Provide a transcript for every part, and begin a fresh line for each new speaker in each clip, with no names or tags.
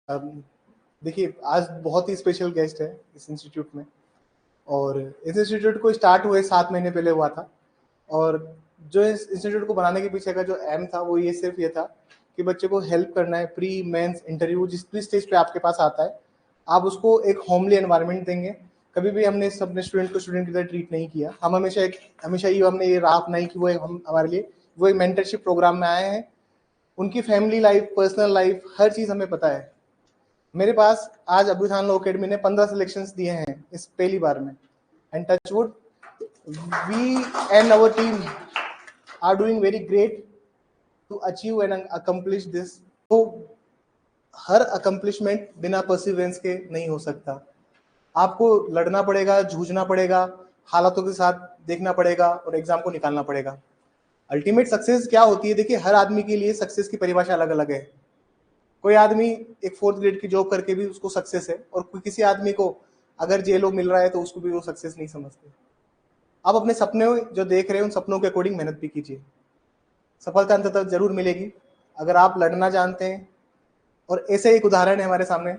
देखिए, आज बहुत ही स्पेशल गेस्ट है इस इंस्टीट्यूट में, और इस इंस्टीट्यूट को स्टार्ट हुए 7 महीने पहले हुआ था। और जो इस इंस्टीट्यूट को बनाने के पीछे का जो एम था वो ये सिर्फ ये था कि बच्चे को हेल्प करना है। प्री मेंस इंटरव्यू जिस भी स्टेज पे आपके पास आता है, आप उसको एक होमली एनवायरनमेंट देंगे। कभी भी हमने अपने स्टूडेंट को स्टूडेंट की तरह ट्रीट नहीं किया। हम हमेशा ये हमने ये राह अपनाई कि वो हम हमारे लिए वो एक मेंटरशिप प्रोग्राम में आए हैं। उनकी फैमिली लाइफ, पर्सनल लाइफ, हर चीज़ हमें पता है। मेरे पास आज अबू खान लॉ अकेडमी ने 15 सिलेक्शंस दिए हैं इस पहली बार में, and touch wood we and our team are doing very great to achieve and accomplish this. तो हर अकम्प्लिशमेंट बिना परसिवरेंस के नहीं हो सकता। आपको लड़ना पड़ेगा, जूझना पड़ेगा, हालातों के साथ देखना पड़ेगा और एग्जाम को निकालना पड़ेगा। अल्टीमेट सक्सेस क्या होती है? देखिए, हर आदमी के लिए सक्सेस की परिभाषा अलग अलग है। कोई आदमी एक 4th ग्रेड की जॉब करके भी उसको सक्सेस है, और किसी आदमी को अगर जेलों मिल रहा है तो उसको भी वो सक्सेस नहीं समझते। आप अपने सपने जो देख रहे हैं उन सपनों के अकॉर्डिंग मेहनत भी कीजिए, सफलता अंततः जरूर मिलेगी अगर आप लड़ना जानते हैं। और ऐसे एक उदाहरण है हमारे सामने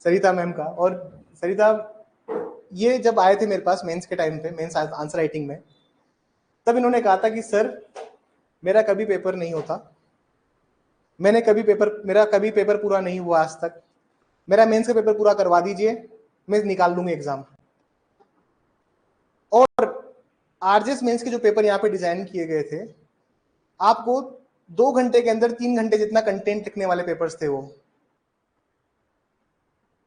सरिता मैम का। और सरिता ये जब आए थे मेरे पास मेंस के टाइम पे, मेंस आंसर राइटिंग में, तब इन्होंने कहा था कि सर मेरा कभी पेपर नहीं होता, मेरा कभी पेपर पूरा नहीं हुआ आज तक, मेरा मेंस का पेपर पूरा करवा दीजिए, मैं निकाल लूंगी एग्जाम। और आरजेएस मेंस के जो पेपर यहाँ पे डिजाइन किए गए थे, आपको 2 घंटे के अंदर 3 घंटे जितना कंटेंट लिखने वाले पेपर्स थे वो।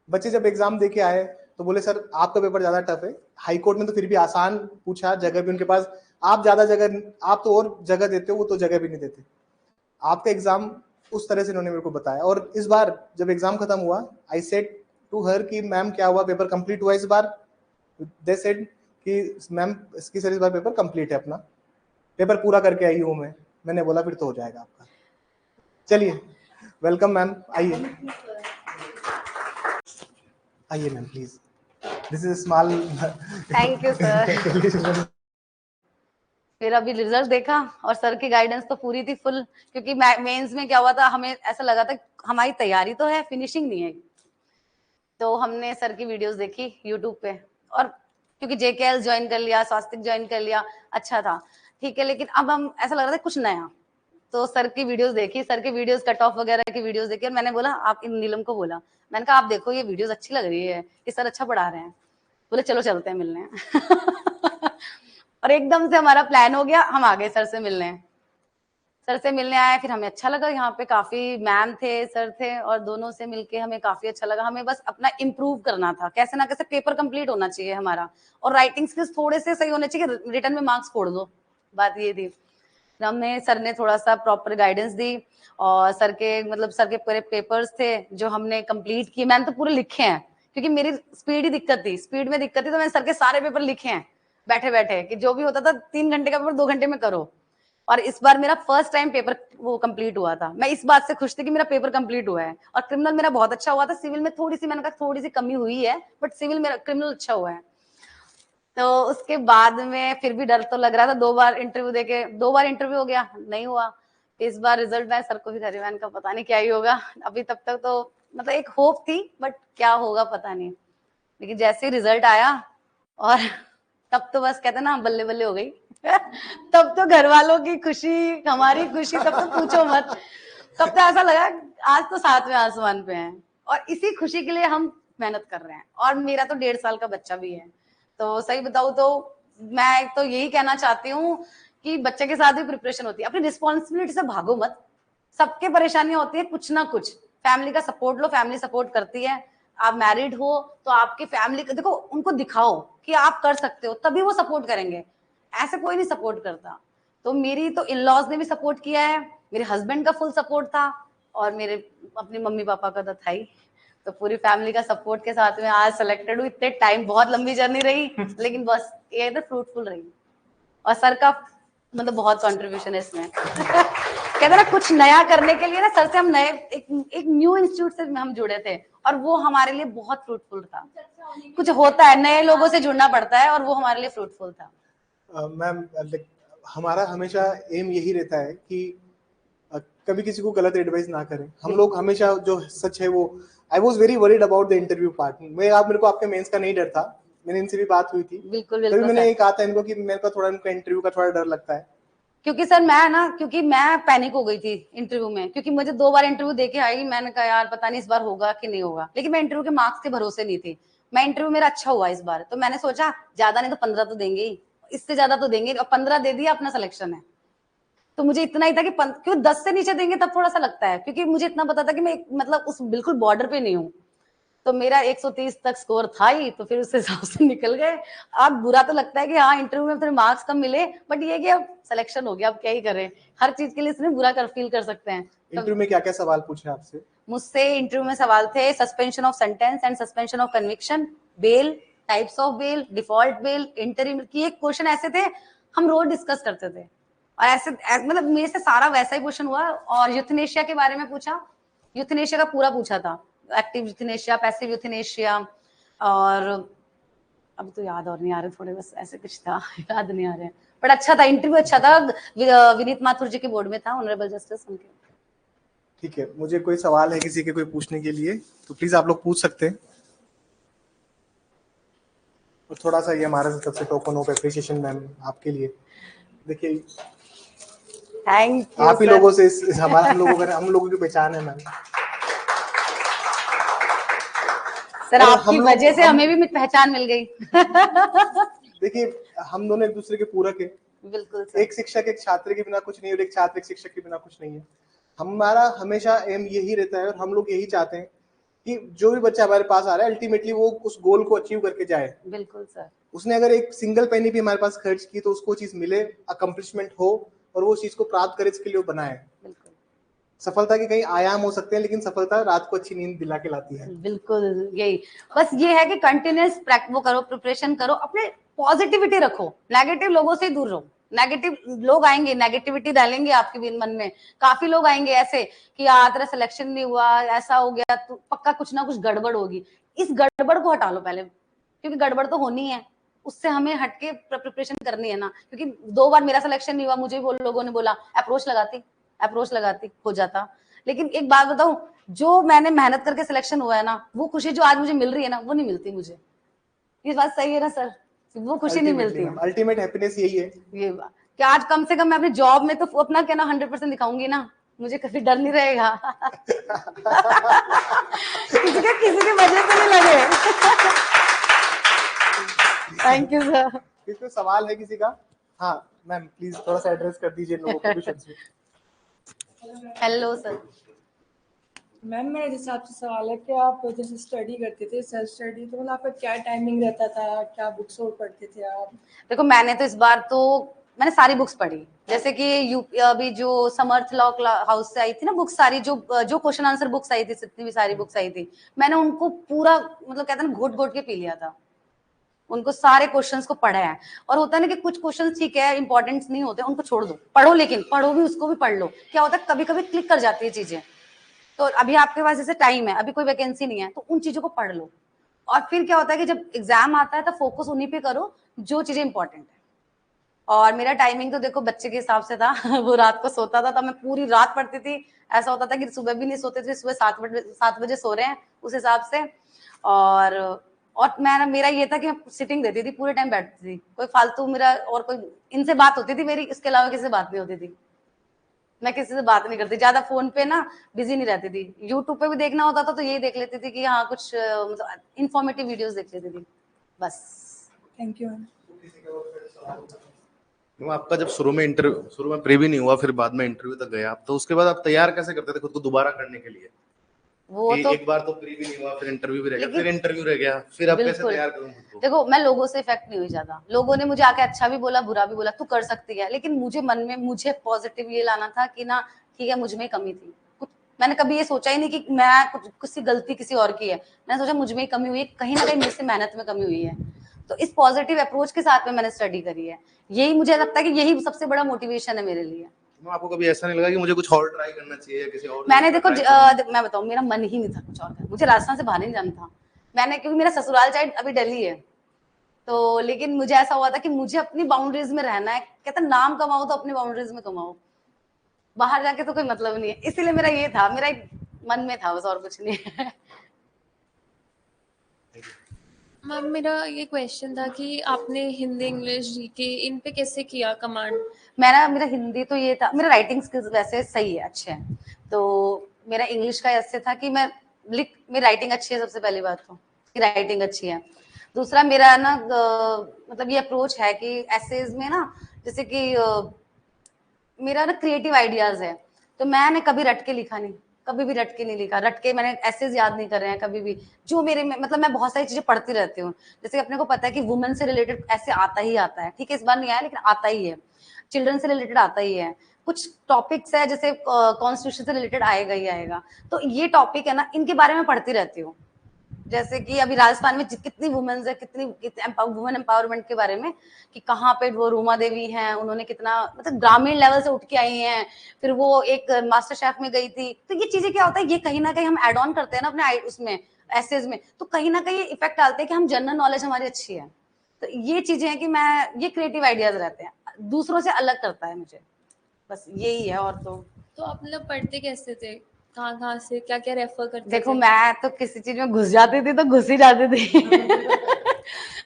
बच्चे जब एग्जाम देके आए तो बोले सर आपका पेपर ज्यादा टफ है। हाई कोर्ट में तो फिर भी आसान पूछा, जगह भी उनके पास, आप ज्यादा जगह, आप तो और जगह देते हो, वो तो जगह भी नहीं देते। आपका एग्जाम उस तरह से इन्होंने मेरे को बताया। और इस बार जब एग्जाम खत्म हुआ, आई सेड टू हर कि मैम क्या हुआ, पेपर कंप्लीट हुआ इस बार? दे सेड कि मैम इसकी सर इस बार पेपर कंप्लीट है, अपना पेपर पूरा करके आई हूँ मैं। मैंने बोला फिर तो हो जाएगा आपका। चलिए, वेलकम मैम, आइए आइए ma'am please. This is small.
Thank you sir. फिर अभी रिजल्ट देखा और सर की गाइडेंस तो पूरी थी फुल, क्योंकि मेंस में क्या हुआ था, हमें ऐसा लगा था हमारी तैयारी तो है, फिनिशिंग नहीं है। तो हमने सर की वीडियोस देखी यूट्यूब पे, और क्योंकि जेकेएल ज्वाइन कर लिया, स्वास्तिक ज्वाइन कर लिया, अच्छा था, ठीक है। लेकिन अब हम ऐसा लग रहा था कुछ नया, तो सर की वीडियोस देखी, सर की वीडियोस कट ऑफ वगैरह की वीडियोस देखी, और मैंने बोला, आप इन नीलम को बोला, मैंने कहा आप देखो ये वीडियोस अच्छी लग रही है, ये सर अच्छा पढ़ा रहे हैं। बोले चलो चलते हैं मिलने। और एकदम से हमारा प्लान हो गया, हम आ गए सर से मिलने। सर से मिलने आए, फिर हमें अच्छा लगा, यहाँ पे काफी मैम थे, सर थे, और दोनों से मिलके हमें काफी अच्छा लगा। हमें बस अपना इम्प्रूव करना था, कैसे ना कैसे पेपर कंप्लीट होना चाहिए हमारा, और राइटिंग स्किल्स थोड़े से सही होने चाहिए, रिटर्न में मार्क्स फोड़ दो, बात ये थी। हमें सर ने थोड़ा सा प्रॉपर गाइडेंस दी, और सर के पूरे पेपर्स थे जो हमने कंप्लीट किए, मैंने तो पूरे लिखे हैं, क्योंकि मेरी स्पीड में दिक्कत थी, तो मैंने सर के सारे पेपर लिखे हैं बैठे बैठे, कि जो भी होता था 3 घंटे का पेपर 2 घंटे में करो। और इस बार मेरा फर्स्ट टाइम पेपर वो कंप्लीट हुआ था, मैं इस बात से खुश थी कि मेरा पेपर कंप्लीट हुआ है। और क्रिमिनल मेरा बहुत अच्छा हुआ था, सिविल में थोड़ी सी, मैंने कहा थोड़ी सी कमी हुई है, बट सिविल मेरा क्रिमिनल अच्छा हुआ है। तो उसके बाद में फिर भी डर तो लग रहा था, 2 बार इंटरव्यू हो गया, नहीं हुआ। इस बार रिजल्ट मैं सर को भी करी, मैंने कहा पता नहीं क्या ही होगा, अभी तब तक तो मतलब एक होप थी, बट क्या होगा पता नहीं। लेकिन जैसे ही रिजल्ट आया, और तब तो बस कहते ना बल्ले बल्ले हो गई। तब तो घर वालों की खुशी, हमारी खुशी, तब तो पूछो मत। तब तो ऐसा लगा आज तो 7वें आसमान पे हैं, और इसी खुशी के लिए हम मेहनत कर रहे हैं। और मेरा तो 1.5 साल का बच्चा भी है, तो सही बताऊं तो मैं तो यही कहना चाहती हूँ कि बच्चे के साथ भी प्रिपरेशन होती है, अपनी रिस्पॉन्सिबिलिटी से भागो मत। सबके परेशानियां होती है कुछ ना कुछ, फैमिली का सपोर्ट लो, फैमिली सपोर्ट करती है। आप मैरिड हो तो आपकी फैमिली को देखो, उनको दिखाओ कि आप कर सकते हो, तभी वो सपोर्ट करेंगे, ऐसे कोई नहीं सपोर्ट करता। तो मेरी तो इन लॉज ने भी सपोर्ट किया है, मेरे हस्बैंड का फुल सपोर्ट था, और मेरे अपने मम्मी पापा का तो था ही। तो पूरी फैमिली का सपोर्ट के साथ में आज सेलेक्टेड हुई। इतने टाइम, बहुत लंबी जर्नी रही, लेकिन बस ये तो फ्रूटफुल रही। और सर का मतलब बहुत कंट्रीब्यूशन है इसमें। कहते ना कुछ नया करने के लिए ना, सर से हम नए एक न्यू इंस्टीट्यूट से हम जुड़े थे, और वो हमारे लिए बहुत फ्रूटफुल था। कुछ होता है, नए लोगों से जुड़ना पड़ता है, और वो हमारे लिए फ्रूटफुल था।
मैम, हमारा हमेशा एम यही रहता है कि कभी किसी को गलत एडवाइस ना करें। हम लोग हमेशा जो सच है वो, I was very worried about the interview part. मेरे को आपके मेंस का नहीं डर था, मैंने इनसे भी बात हुई थी,
बिल्कुल
तभी
बिल्कुल
मैंने
सर।
ये कहा था इनको कि मेरे को थोड़ा इनका इंटरव्यू का थोड़ा डर लगता है।
क्योंकि सर क्योंकि मैं पैनिक हो गई थी इंटरव्यू में, क्योंकि मुझे 2 बार इंटरव्यू देके आई, मैंने कहा यार पता नहीं इस बार होगा कि नहीं होगा, लेकिन मैं इंटरव्यू के मार्क्स के भरोसे नहीं थी। मैं इंटरव्यू मेरा अच्छा हुआ इस बार, तो मैंने सोचा ज्यादा नहीं तो 15 तो देंगे ही, इससे ज्यादा तो देंगे, और 15 दे दिया, अपना सिलेक्शन है। तो मुझे इतना ही था कि क्यों 10 से नीचे देंगे तब थोड़ा सा लगता है, क्योंकि मुझे इतना पता था कि मैं मतलब उस बिल्कुल बॉर्डर पे नहीं हूँ। तो मेरा 130 तक स्कोर था ही, तो फिर उस हिसाब से निकल गए। अब बुरा तो लगता है कि हाँ इंटरव्यू में फिर मार्क्स कम मिले, बट ये कि अब सिलेक्शन हो गया, अब क्या ही करें, हर चीज के लिए इसमें बुरा फील कर सकते हैं।
इंटरव्यू में क्या क्या सवाल पूछे आपसे?
मुझसे इंटरव्यू में सवाल थे suspension of sentence and suspension of conviction, bail, types of bail, default bail, interim की एक क्वेश्चन ऐसे थे हम रोज डिस्कस करते थे, और ऐसे मतलब मेरे से सारा वैसा ही क्वेश्चन हुआ। और यूथनेशिया के बारे में पूछा, यूथनेशिया का पूरा पूछा था, एक्टिव यूथनेशिया, पैसिव यूथनेशिया, और अब तो याद और नहीं आ रहे थोड़े, बस ऐसे कुछ था याद नहीं आ रहे, बट अच्छा था इंटरव्यू, अच्छा था। विनीत माथुर जी के बोर्ड में था, ऑनरेबल जस्टिस उनके।
ठीक है, मुझे कोई सवाल है किसी के कोई पूछने के लिए तो प्लीज आप लोग पूछ सकते हैं। और थोड़ा सा ये हमारा तरफ से टोकन ऑफ एप्रिसिएशन मैम आपके लिए। देखिए
थैंक यू
आप ही
सर।
लोगों से हम लोगों की पहचान है मैम।
सर
और
आपकी वजह से हमें भी पहचान मिल गई।
देखिए हम दोनों एक दूसरे के पूरक है।
बिल्कुल सर।
एक शिक्षक एक छात्र के बिना कुछ नहीं, और एक छात्र एक शिक्षक के बिना कुछ नहीं है। हमारा हमेशा एम यही रहता है, और हम लोग यही चाहते हैं कि जो भी बच्चा हमारे पास आ रहा है अल्टीमेटली वो उस गोल को अचीव करके जाए।
बिल्कुल सर।
उसने अगर एक सिंगल पेनी भी हमारे पास खर्च की तो उसको चीज मिले, अकम्पलिशमेंट हो, और वो चीज को प्राप्त करे, इसके लिए वो बनाए।
बिल्कुल।
सफलता के कई आयाम हो सकते हैं, लेकिन सफलता रात को अच्छी नींद दिला के लाती है।
बिल्कुल यही, बस ये है कि कंटिन्यूस वो करो, प्रिपरेशन करो, अपने पॉजिटिविटी रखो, नेगेटिव लोगों से दूर रहो। नेगेटिव लोग आएंगे, नेगेटिविटी डालेंगे आपके भी मन में, काफी लोग आएंगे ऐसे कि यार तेरा सिलेक्शन नहीं हुआ, ऐसा हो गया, तो पक्का कुछ ना कुछ गड़बड़ होगी। इस गड़बड़ को हटा लो पहले, क्योंकि गड़बड़ तो होनी है, उससे हमें हटके प्रिपरेशन करनी है ना। क्योंकि 2 बार मेरा सिलेक्शन नहीं हुआ, मुझे भी लोगों ने बोला अप्रोच लगाती हो जाता। लेकिन एक बात बताऊं, जो मैंने मेहनत करके सिलेक्शन हुआ है ना, वो खुशी जो आज मुझे मिल रही है ना, वो नहीं मिलती मुझे। ये बात सही है ना सर, वो खुशी नहीं मिलती है।
अल्टीमेट हैप्पीनेस यही है
ये बात कि आज कम से कम मैं अपनी जॉब में तो अपना क्या ना 100% दिखाऊंगी ना, मुझे कभी डर नहीं रहेगा। किसी की वजह से नहीं लगे। Thank you sir.
कोई सवाल है किसी का? हाँ मैम प्लीज थोड़ा सा एड्रेस कर दीजिए लोगों को क्वेश्चंस में।
Hello sir.
मैम मेरा जैसे आपसे सवाल है कि आप जैसे स्टडी करते थे सेल्फ स्टडी, तो मतलब आपका क्या टाइमिंग रहता था, क्या बुक्स और पढ़ते थे आप?
देखो मैंने तो इस बार तो मैंने सारी बुक्स पढ़ी, जैसे कि अभी जो समर्थ लॉ हाउस से आई थी ना बुक्स सारी, जो क्वेश्चन आंसर बुक्स आई थी, जितनी भी सारी बुक्स आई थी, मैंने उनको पूरा मतलब कहते हैं ना घोट घोट के पी लिया था, उनको सारे क्वेश्चंस को पढ़ा है। और होता है ना कि कुछ क्वेश्चंस ठीक है इंपॉर्टेंट नहीं होते, उनको छोड़ दो, पढ़ो, लेकिन पढ़ो भी, उसको भी पढ़ लो। क्या होता है कभी कभी क्लिक कर जाती है चीजें, तो अभी आपके पास जैसे टाइम है, अभी कोई वैकेंसी नहीं है, तो उन चीजों को पढ़ लो। और फिर क्या होता है कि जब एग्जाम आता है तो फोकस उन्हीं पे करो जो चीजें इंपॉर्टेंट है। और मेरा टाइमिंग तो देखो बच्चे के हिसाब से था। वो रात को सोता था तो मैं पूरी रात पढ़ती थी, ऐसा होता था कि सुबह भी नहीं सोते थे, सुबह 7 बजे सो रहे हैं उस हिसाब से। और मेरा ये था कि मैं सिटिंग देती थी, पूरे टाइम बैठती थी, कोई फालतू मेरा और कोई इनसे बात होती थी मेरी, इसके अलावा किसी से बात नहीं होती थी। मैं किसी से बात नहीं करती ज्यादा, फोन पे ना बिजी नहीं रहती थी। यूट्यूब पे भी देखना होता था तो यही देख लेती थी कि हाँ कुछ मतलब इंफॉर्मेटिव वीडियोस देख लेती थी बस।
Thank you ma'am.
आपका जब शुरू में प्रीवी नहीं हुआ, फिर बाद में इंटरव्यू तक गए आप, तो उसके बाद आप तैयार कैसे करते थे खुद को दोबारा करने के लिए?
वो तो
एक बार तो प्रीवी नहीं हुआ, फिर इंटरव्यू भी रह गया, फिर इंटरव्यू रह गया, फिर आप कैसे तैयार करूं खुद को?
देखो मैं लोगों से इफेक्ट नहीं हुई ज्यादा, लोगों ने मुझे आके अच्छा भी बोला बुरा भी बोला, तू कर सकती है, लेकिन मुझे मन में मुझे पॉजिटिव ये लाना था कि ना ठीक है, मुझ में कमी थी कुछ, मैंने कभी ये सोचा ही नहीं कि मैं कुछ किसी गलती किसी और की है, मैंने सोचा मुझ में कमी हुई है, कहीं ना कहीं मुझसे मेहनत में कमी हुई है। तो इस पॉजिटिव अप्रोच के साथ में मैंने स्टडी करी है, यही मुझे लगता है कि यही सबसे बड़ा मोटिवेशन है मेरे लिए।
आपको कभी ऐसा नहीं लगा कि मुझे कुछ और ट्राई करना चाहिए या किसी और?
मैंने देखो मैं बताऊं, मेरा मन ही नहीं था कुछ और करना, मुझे राजस्थान से बाहर नहीं जाना था मैंने, क्योंकि मेरा ससुराल साइड अभी दिल्ली है, तो लेकिन मुझे ऐसा हुआ था कि मुझे अपनी बाउंड्रीज में रहना है, कहता नाम कमाओ तो अपनी बाउंड्रीज में कमाओ। बाहर जाके तो कोई मतलब नहीं है, इसीलिए मेरा ये था, मेरा एक मन में था बस, और कुछ नहीं है।
मैम मेरा ये क्वेश्चन था कि आपने हिंदी इंग्लिश जीके इन पे कैसे किया कमांड?
मेरा हिंदी तो ये था, मेरा राइटिंग स्किल्स वैसे सही है, अच्छे हैं। तो मेरा इंग्लिश का ऐसे था कि मेरी राइटिंग अच्छी है, सबसे पहली बात तो राइटिंग अच्छी है। दूसरा मेरा ना मतलब ये अप्रोच है कि एसेज में ना, जैसे कि मेरा ना क्रिएटिव आइडियाज है, तो मैंने कभी रट के लिखा नहीं, कभी भी रट के नहीं लिखा, रट के मैंने एसेज याद नहीं कर रहे हैं कभी भी। जो मेरे में मतलब मैं बहुत सारी चीजें पढ़ती रहती हूँ, जैसे अपने को पता है कि वुमेन से रिलेटेड ऐसे आता ही आता है, ठीक है, इस बार नहीं आया लेकिन आता ही है, चिल्ड्रन से रिलेटेड आता ही है, कुछ टॉपिक्स है जैसे कॉन्स्टिट्यूशन से रिलेटेड आएगा ही आएगा, तो ये टॉपिक है ना, इनके बारे में पढ़ती रहती हूँ। जैसे कि अभी राजस्थान में कितनी वुमेन्स है, कितनी वुमेन एम्पावरमेंट के बारे में, कि कहाँ पे वो रूमा देवी हैं, उन्होंने कितना मतलब ग्रामीण लेवल से उठ के आई हैं, फिर वो एक मास्टर शेफ में गई थी। तो ये चीजें क्या होता है, ये कहीं ना कहीं हम एड ऑन करते हैं ना अपने उसमें एसेज में, तो कहीं ना कहीं इफेक्ट डालते हैं कि हम जनरल नॉलेज हमारी अच्छी है। तो ये चीजें हैं कि मैं, ये क्रिएटिव आइडियाज रहते हैं, दूसरों से अलग करता है मुझे, बस यही है। और
तो आप मतलब पढ़ते कैसे थे, कहाँ से क्या क्या रेफर करते
देखो
थे?
मैं तो किसी चीज में घुस जाती थी तो घुस ही जाती थी।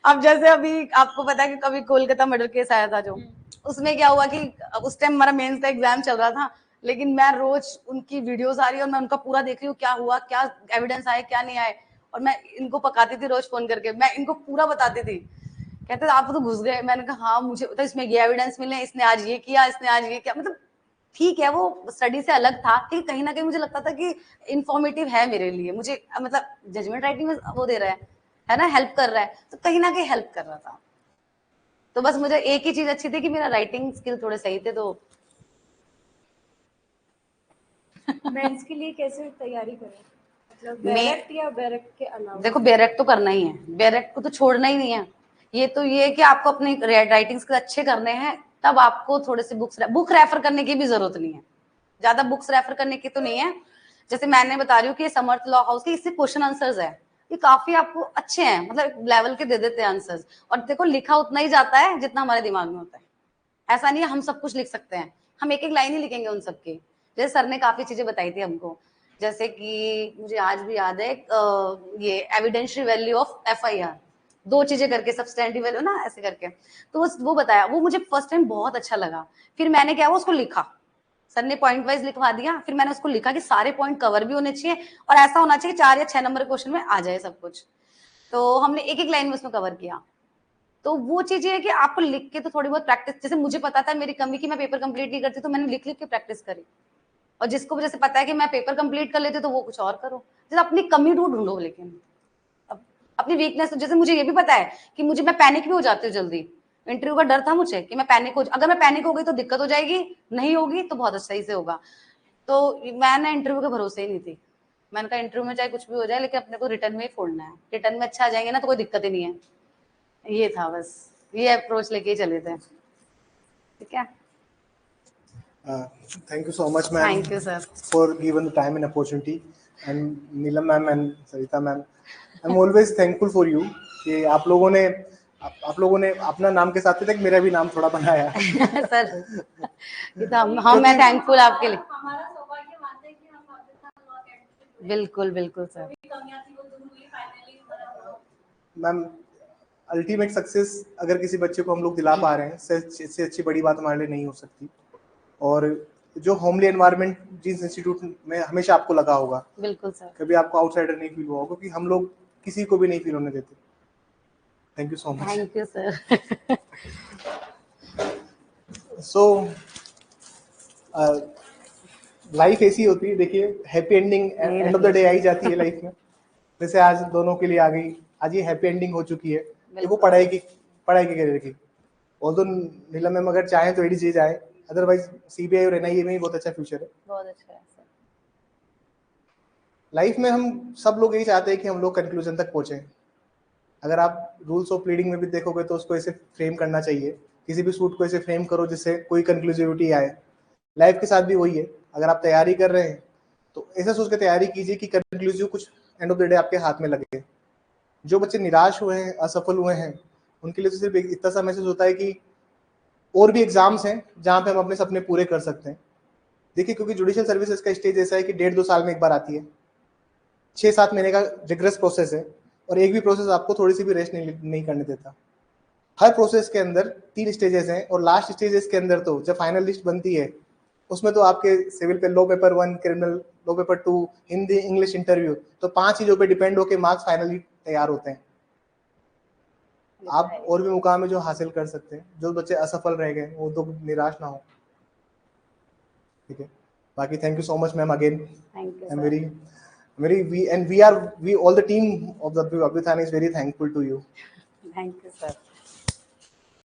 अब जैसे अभी आपको पता है कि कभी कोलकाता मर्डर केस आया था जो, उसमें क्या हुआ कि उस टाइम हमारा मेंस का एग्जाम चल रहा था, लेकिन मैं रोज उनकी वीडियोस आ रही है और मैं उनका पूरा देख रही हूँ, क्या हुआ, क्या एविडेंस आए क्या नहीं आए, और मैं इनको पकाती थी रोज फोन करके, मैं इनको पूरा बताती थी। कहते थे आप तो घुस गए, मैंने कहा हाँ मुझे तो इसमें ये एविडेंस मिले, इसने आज ये किया, इसने आज ये किया, मतलब ठीक है वो स्टडी से अलग था, ठीक, कहीं ना कहीं मुझे लगता था कि इन्फॉर्मेटिव है मेरे लिए, मुझे मतलब जजमेंट राइटिंग में वो दे रहा है ना, हेल्प कर रहा है, तो कहीं ना कहीं हेल्प कर रहा था। तो बस मुझे एक ही चीज अच्छी थी कि मेरा राइटिंग स्किल थोड़े सही थे, तो
मेंस के लिए कैसे तैयारी करें, मतलब
मैं
डायरेक्ट या डायरेक्ट के अलावा?
देखो बैरेक तो करना ही है, बैरेक को तो छोड़ना ही नहीं है। ये है कि आपको अपने राइटिंग स्किल अच्छे करने हैं, तब आपको थोड़े से बुक रेफर करने की भी जरूरत नहीं है, ज्यादा बुक्स रेफर करने की तो नहीं है। जैसे मैंने बता रही हूँ कि ये समर्थ लॉ हाउस के इससे क्वेश्चन आंसर्स है, ये काफी आपको अच्छे हैं, मतलब लेवल के दे देते हैं आंसर्स, और देखो लिखा उतना ही जाता है जितना हमारे दिमाग में होता है, ऐसा नहीं है हम सब कुछ लिख सकते हैं, हम एक एक लाइन ही लिखेंगे उन सबकी। जैसे सर ने काफी चीजें बताई थी हमको, जैसे कि मुझे आज भी याद है ये एविडेंशियल वैल्यू ऑफ FIR, दो चीजें करके सब्सटेंटिव वैल्यू ना ऐसे करके, तो वो बताया, वो मुझे फर्स्ट टाइम बहुत अच्छा लगा। फिर मैंने क्या हुआ उसको लिखा, सर ने पॉइंट वाइज लिखवा दिया, फिर मैंने उसको लिखा कि सारे पॉइंट कवर भी होने चाहिए और ऐसा होना चाहिए 4 या 6 नंबर क्वेश्चन में आ जाए सब कुछ। तो हमने एक एक लाइन में उसमें कवर किया। तो वो चीजें है कि आपको लिख के तो थोड़ी बहुत प्रैक्टिस, जैसे मुझे पता था मेरी कमी की मैं पेपर कंप्लीट नहीं करती, तो मैंने लिख लिख के प्रैक्टिस करी, और जिसको जैसे पता है कि मैं पेपर कंप्लीट कर लेती तो वो कुछ और करो, जैसे अपनी कमी ढूंढो, लेकिन अपनी वीकनेस, जैसे मुझे ये भी पता है कि मैं पैनिक भी हो जाती हूँ जल्दी, इंटरव्यू का डर था मुझे कि मैं पैनिक अगर मैं पैनिक हो गई तो दिक्कत हो जाएगी, नहीं होगी तो बहुत सही से होगा। तो मैंने इंटरव्यू के भरोसे ही नहीं थी, मैंने कहा इंटरव्यू में चाहे कुछ भी हो जाए लेकिन अपने को रिटर्न में ही फोड़ना है, रिटर्न में अच्छा आ जाएंगे ना तो कोई दिक्कत ही नहीं है। ये था बस, ये अप्रोच लेके ही चले थे। ठीक है,
Thank you so much, ma'am.
Thank you sir.
For given the time and opportunity, and Neelam ma'am and Sarita ma'am, I'm always thankful for you कि आप लोगों ने अपना नाम के साथ तक मेरा भी नाम थोड़ा बनाया।
सर ये तो हम मैं थैंकफुल आपके लिए,
हमारा सौभाग्य मानते हैं कि हम पाकिस्तान लॉ अकेडमी
बिल्कुल बिल्कुल सर।
कमियां थी वो दूर हुई फाइनली।
मैम अल्टीमेट सक्सेस अगर किसी बच्चे को हम लोग दिला पा रहे हैं, इससे अच्छी बड़ी बात हमारे लिए नहीं हो सकती। और जो होमली एनवायरनमेंट जिस इंस्टीट्यूट में हमेशा आपको लगा होगा,
बिल्कुल सर,
कभी आपको आउटसाइडर नहीं फील हुआ होगा, क्योंकि हम लोग किसी को भी नहीं फील होने देते। Thank you so much.
Thank you sir.
So life ऐसी होती है, देखिए happy ending end of the day I जाती है लाइफ में। जैसे आज दोनों के लिए आ गई, आज ये हैप्पी एंडिंग हो चुकी है, ये वो पढ़ाई के करियर की। ऑल्दो नीलम मैम अगर चाहें तो एडी जाए, अदरवाइज CBI और NIA में ही बहुत अच्छा फ्यूचर है।
बहुत अच्छा है सर।
लाइफ में हम सब लोग यही चाहते हैं कि हम लोग कंक्लूजन तक पहुंचे। अगर आप रूल्स ऑफ प्लीडिंग में भी देखोगे तो उसको ऐसे फ्रेम करना चाहिए, किसी भी सूट को ऐसे फ्रेम करो जिससे कोई कंक्लूसिविटी आए। लाइफ के साथ भी वही है, अगर आप तैयारी कर रहे हैं तो ऐसा सोच के तैयारी कीजिए कि कंक्लूसिव कुछ एंड ऑफ द डे आपके हाथ में लगे। जो बच्चे निराश हुए हैं, असफल हुए हैं, उनके लिए तो सिर्फ इतना सा मैसेज होता है कि और भी एग्जाम्स हैं जहाँ पे हम अपने सपने पूरे कर सकते हैं। देखिए क्योंकि जुडिशियल सर्विसेज का स्टेज ऐसा है कि 1.5-2 साल में एक बार आती है, 6-7 महीने का रिग्रेस प्रोसेस है, और एक भी प्रोसेस आपको थोड़ी सी भी रेस्ट नहीं करने देता। हर प्रोसेस के अंदर 3 स्टेजेस हैं, और लास्ट स्टेजेस के अंदर तो जब फाइनल लिस्ट बनती है उसमें तो आपके सिविल पे law paper 1, criminal law paper 2, Hindi English interview, तो 5 चीजों पे डिपेंड होके मार्क्स फाइनली तैयार होते हैं। आप और भी मुकाम है जो हासिल कर सकते हैं। जो बच्चे असफल रह गए वो तो निराश ना हो, ठीक है। बाकी thank you so much ma'am again.
Thank you
I'm
sir.
we all the team of the Abhyuthana is very thankful to you.
Thank you sir.